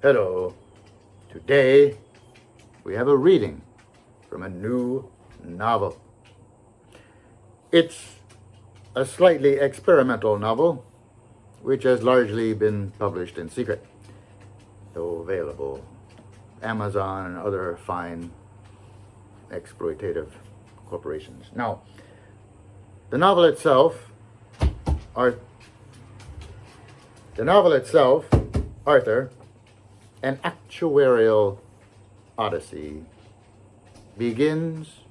Hello. Today we have a reading from a new novel. It's a slightly experimental novel, which has largely been published in secret, though available Amazon and other fine exploitative corporations. Now, the novel itself, Arthur, An Actuarial Odyssey, begins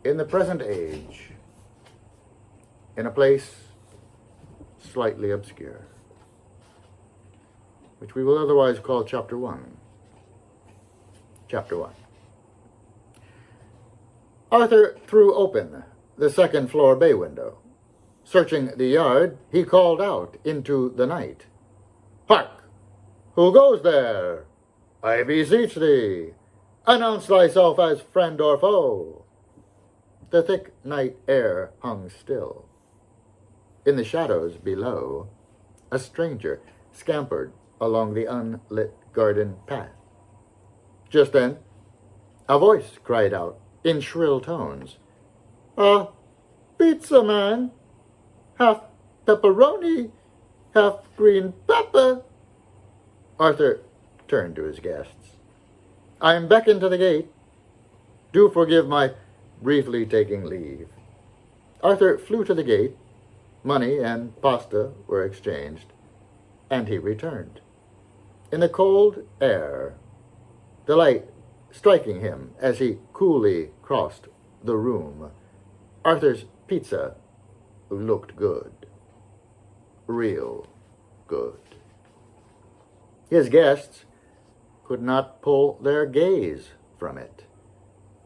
in the present age, in a place slightly obscure, which we will otherwise call Chapter 1. Chapter 1. Arthur threw open the second-floor bay window. Searching the yard, he called out into the night, "Hark! Who goes there? I beseech thee, announce thyself as friend or foe." The thick night air hung still. In the shadows below, a stranger scampered along the unlit garden path. Just then, a voice cried out in shrill tones, "A pizza man! Half pepperoni, half green pepper." Arthur turned to his guests. "I am beckoned to the gate. Do forgive my briefly taking leave." Arthur flew to the gate. Money and pasta were exchanged, and he returned. In the cold air, the light striking him as he coolly crossed the room, Arthur's pizza looked good. Real good. His guests could not pull their gaze from it.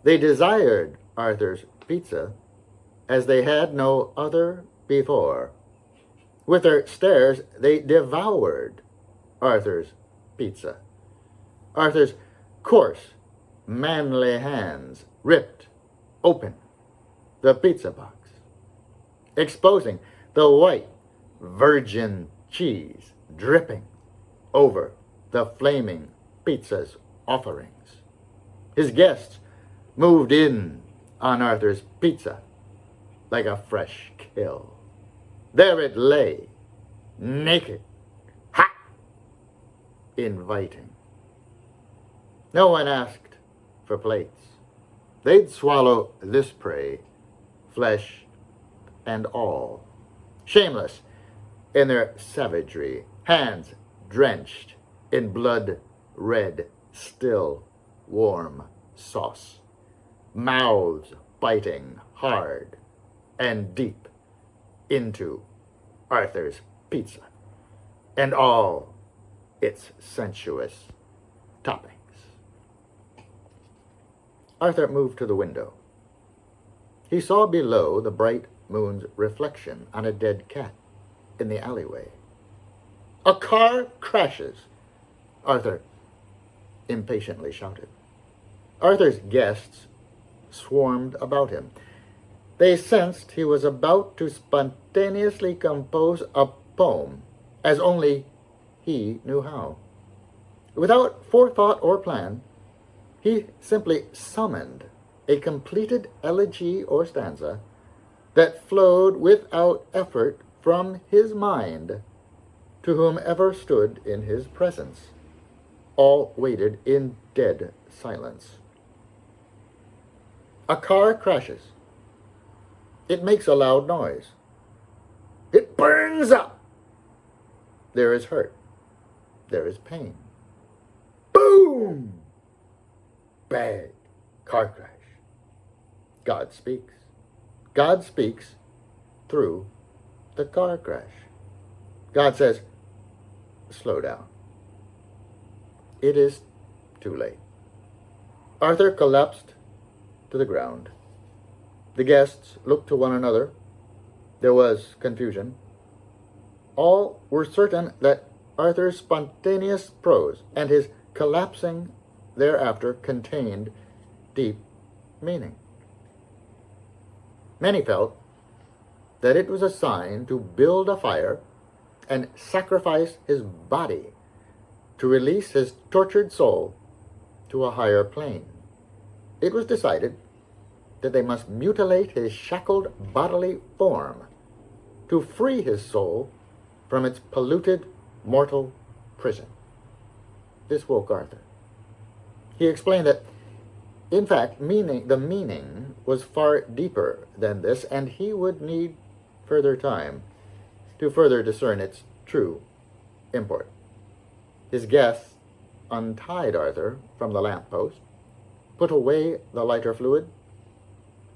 They desired Arthur's pizza as they had no other before. With their stares, they devoured Arthur's pizza. Arthur's coarse, manly hands ripped open the pizza box, exposing the white virgin cheese dripping over the flaming pizza's offerings. His guests moved in on Arthur's pizza like a fresh kill. There it lay, naked, hot, inviting. No one asked for plates. They'd swallow this prey, flesh and all, shameless in their savagery, hands drenched in blood-red, still warm sauce, mouths biting hard and deep into Arthur's pizza and all its sensuous toppings. Arthur moved to the window. He saw below the bright moon's reflection on a dead cat in the alleyway. "A car crashes!" Arthur impatiently shouted. Arthur's guests swarmed about him. They sensed he was about to spontaneously compose a poem, as only he knew how. Without forethought or plan, he simply summoned a completed elegy or stanza that flowed without effort from his mind to whomever stood in his presence. All waited in dead silence. A car crashes. It makes a loud noise. It burns up. There is hurt. There is pain. Boom! Bang! Car crash. God speaks. God speaks through the car crash. God says, "Slow down." It is too late. Arthur collapsed to the ground. The guests looked to one another. There was confusion. All were certain that Arthur's spontaneous prose and his collapsing thereafter contained deep meaning. Many felt that it was a sign to build a fire and sacrifice his body to release his tortured soul to a higher plane. It was decided that they must mutilate his shackled bodily form to free his soul from its polluted mortal prison. This woke Arthur. He explained that, in fact, the meaning was far deeper than this, and he would need further time to further discern its true import. His guests untied Arthur from the lamppost, put away the lighter fluid,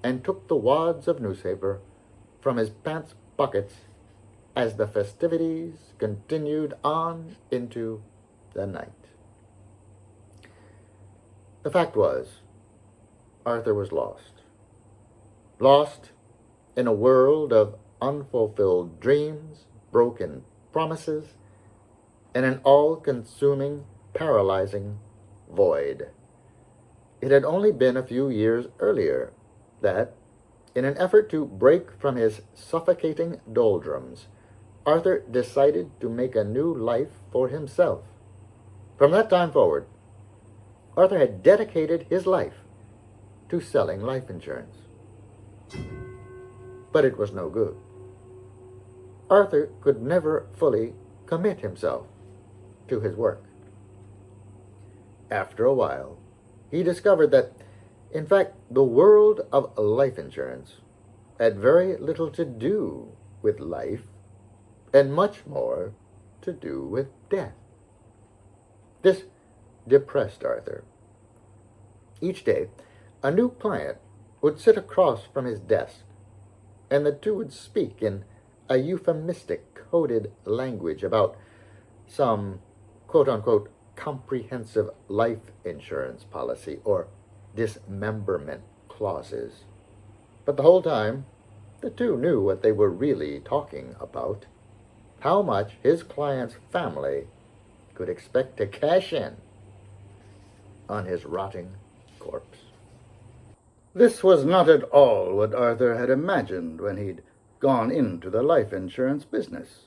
and took the wads of newspaper from his pants pockets as the festivities continued on into the night. The fact was, Arthur was lost. Lost in a world of unfulfilled dreams, broken promises, and an all-consuming, paralyzing void. It had only been a few years earlier that, in an effort to break from his suffocating doldrums, Arthur decided to make a new life for himself. From that time forward, Arthur had dedicated his life to selling life insurance. But it was no good. Arthur could never fully commit himself to his work. After a while, he discovered that, in fact, the world of life insurance had very little to do with life and much more to do with death. This depressed Arthur. Each day, a new client would sit across from his desk, and the two would speak in a euphemistic coded language about some quote-unquote comprehensive life insurance policy or dismemberment clauses. But the whole time, the two knew what they were really talking about: how much his client's family could expect to cash in on his rotting corpse. This was not at all what Arthur had imagined when he'd gone into the life insurance business.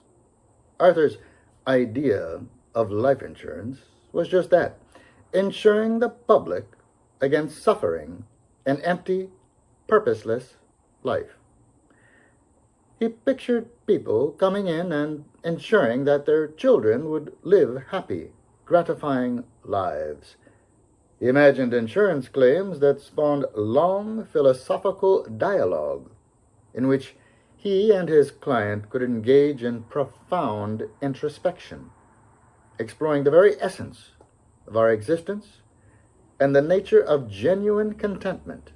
Arthur's idea of life insurance was just that: insuring the public against suffering an empty, purposeless life. He pictured people coming in and ensuring that their children would live happy, gratifying lives. He imagined insurance claims that spawned long philosophical dialogue in which he and his client could engage in profound introspection, exploring the very essence of our existence and the nature of genuine contentment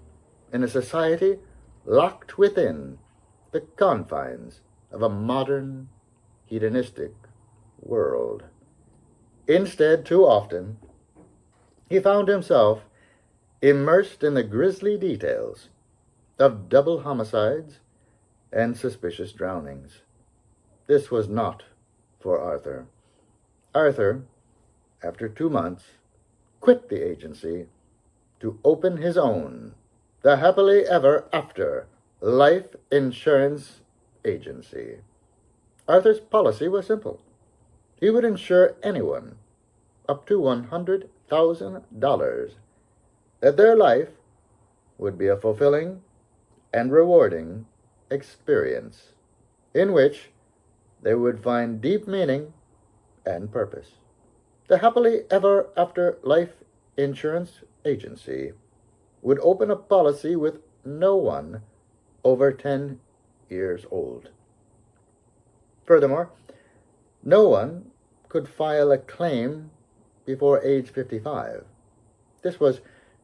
in a society locked within the confines of a modern, hedonistic world. Instead, too often, he found himself immersed in the grisly details of double homicides and suspicious drownings. This was not for Arthur. Arthur, after 2 months, quit the agency to open his own, the happily ever after life insurance agency. Arthur's policy was simple. He would insure anyone up to $100,000 that their life would be a fulfilling and rewarding experience in which they would find deep meaning and purpose. The happily ever after life insurance agency would open a policy with no one over 10 years old. Furthermore, no one could file a claim before age 55. This was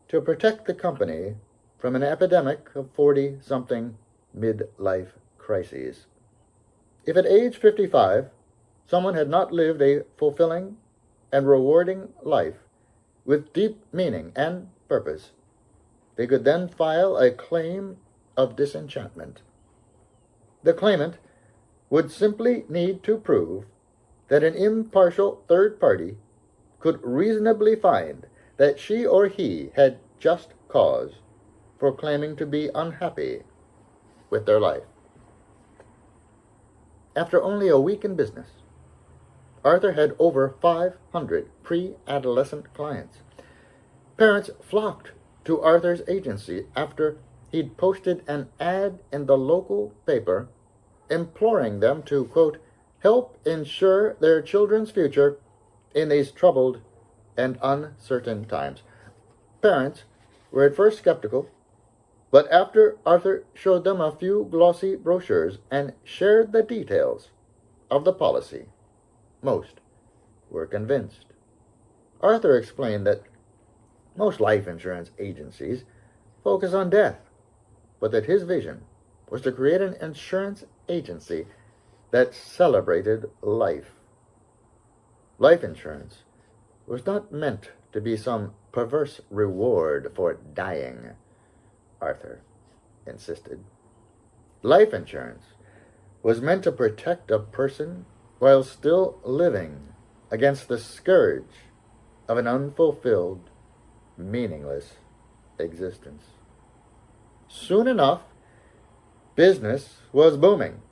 to protect the company from an epidemic of 40-something midlife crises. If at age 55 someone had not lived a fulfilling and rewarding life with deep meaning and purpose, they could then file a claim of disenchantment. The claimant would simply need to prove that an impartial third party could reasonably find that she or he had just cause for claiming to be unhappy with their life. After only a week in business, Arthur had over 500 pre-adolescent clients. Parents flocked to Arthur's agency after he'd posted an ad in the local paper imploring them to, quote, help ensure their children's future in these troubled and uncertain times. Parents were at first skeptical, but after Arthur showed them a few glossy brochures and shared the details of the policy, most were convinced. Arthur explained that most life insurance agencies focus on death, but that his vision was to create an insurance agency that celebrated life. Life insurance was not meant to be some perverse reward for dying, Arthur insisted. Life insurance was meant to protect a person while still living against the scourge of an unfulfilled, meaningless existence. Soon enough, business was booming.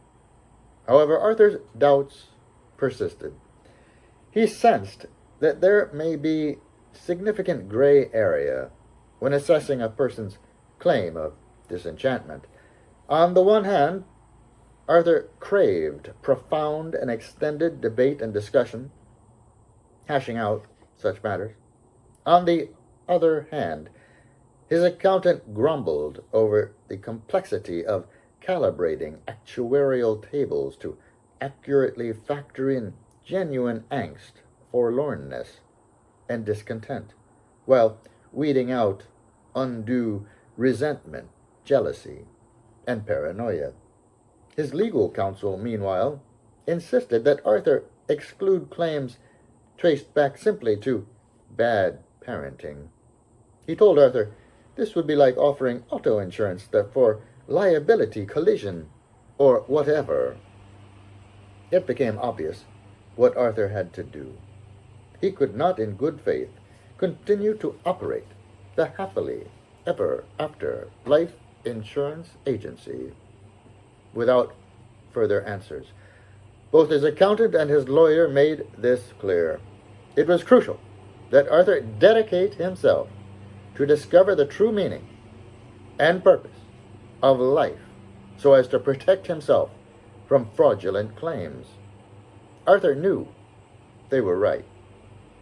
However, Arthur's doubts persisted. He sensed that there may be significant gray area when assessing a person's claim of disenchantment. On the one hand, Arthur craved profound and extended debate and discussion, hashing out such matters. On the other hand, his accountant grumbled over the complexity of calibrating actuarial tables to accurately factor in genuine angst, forlornness, and discontent, while weeding out undue resentment, jealousy, and paranoia. His legal counsel, meanwhile, insisted that Arthur exclude claims traced back simply to bad parenting. He told Arthur this would be like offering auto insurance for liability, collision, or whatever. It became obvious what Arthur had to do. He could not in good faith continue to operate the happily ever after life insurance agency without further answers. Both his accountant and his lawyer made this clear. It was crucial that Arthur dedicate himself to discover the true meaning and purpose of life so as to protect himself from fraudulent claims. Arthur knew they were right.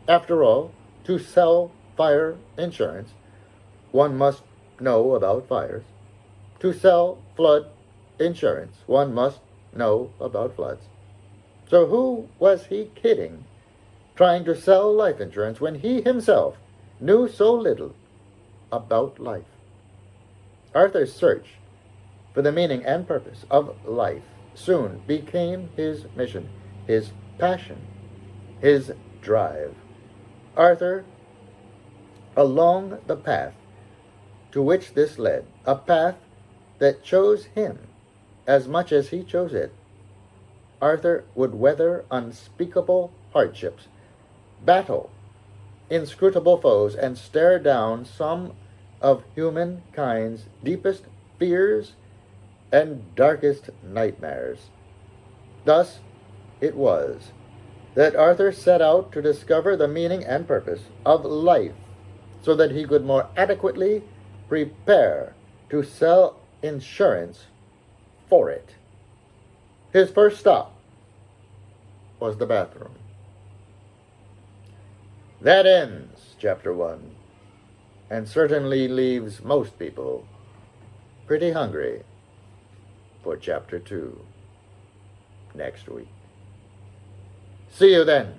After all, to sell fire insurance, one must know about fires. To sell flood insurance, one must know about floods. So who was he kidding, trying to sell life insurance when he himself knew so little about life? Arthur's search for the meaning and purpose of life soon became his mission, his passion, his drive. Arthur, along the path to which this led, a path that chose him as much as he chose it, Arthur would weather unspeakable hardships, battle inscrutable foes, and stare down some of humankind's deepest fears and darkest nightmares. Thus it was that Arthur set out to discover the meaning and purpose of life so that he could more adequately prepare to sell insurance for it. His first stop was the bathroom. That ends Chapter 1, and certainly leaves most people pretty hungry for Chapter 2 next week. See you then.